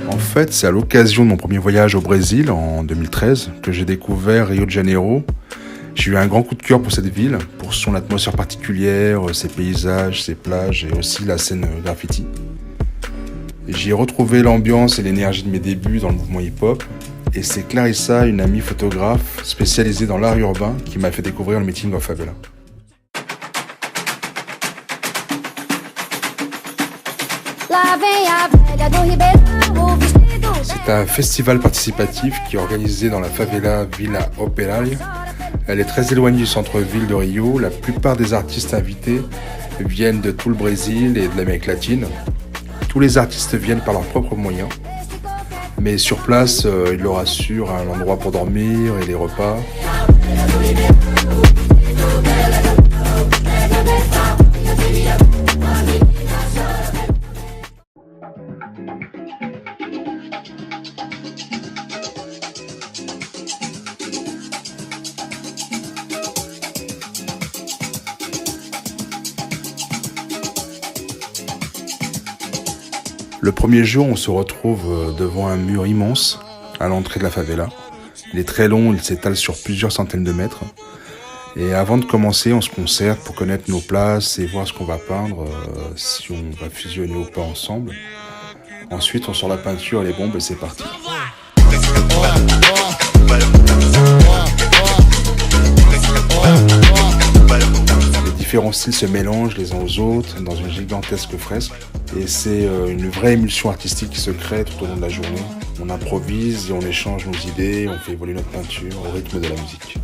En fait, c'est à l'occasion de mon premier voyage au Brésil en 2013 que j'ai découvert Rio de Janeiro. J'ai eu un grand coup de cœur pour cette ville, pour son atmosphère particulière, ses paysages, ses plages et aussi la scène graffiti. J'y ai retrouvé l'ambiance et l'énergie de mes débuts dans le mouvement hip-hop. Et c'est Clarissa, une amie photographe spécialisée dans l'art urbain, qui m'a fait découvrir le Meeting of Favela. C'est un festival participatif qui est organisé dans la favela Vila Operária. Elle est très éloignée du centre-ville de Rio. La plupart des artistes invités viennent de tout le Brésil et de l'Amérique latine. Tous les artistes viennent par leurs propres moyens. Mais sur place, ils leur assurent un endroit pour dormir et les repas. Le premier jour, on se retrouve devant un mur immense à l'entrée de la favela. Il est très long, il s'étale sur plusieurs centaines de mètres. Et avant de commencer, on se concerte pour connaître nos places et voir ce qu'on va peindre, si on va fusionner ou pas ensemble. Ensuite, on sort la peinture et les bombes et c'est parti. Les différents styles se mélangent les uns aux autres dans une gigantesque fresque. Et c'est une vraie émulsion artistique qui se crée tout au long de la journée. On improvise et on échange nos idées, on fait évoluer notre peinture au rythme de la musique.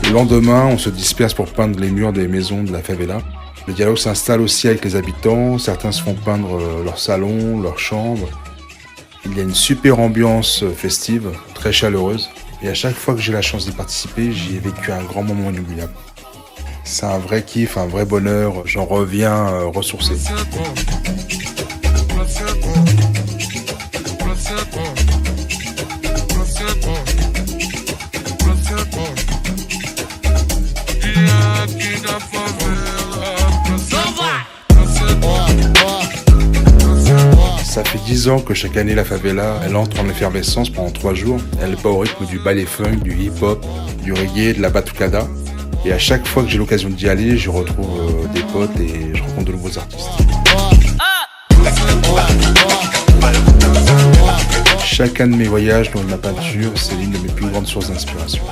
Le lendemain, on se disperse pour peindre les murs des maisons de la favela. Le dialogue s'installe aussi avec les habitants, certains se font peindre leur salon, leur chambre. Il y a une super ambiance festive, très chaleureuse, et à chaque fois que j'ai la chance d'y participer, j'y ai vécu un grand moment inoubliable. C'est un vrai kiff, un vrai bonheur, j'en reviens ressourcé. Ça fait 10 ans que chaque année la favela, elle entre en effervescence pendant 3 jours. Elle bat au rythme du ballet funk, du hip-hop, du reggae, de la batucada. Et à chaque fois que j'ai l'occasion d'y aller, je retrouve des potes et je rencontre de nouveaux artistes. Chacun de mes voyages dans ma peinture, c'est l'une de mes plus grandes sources d'inspiration.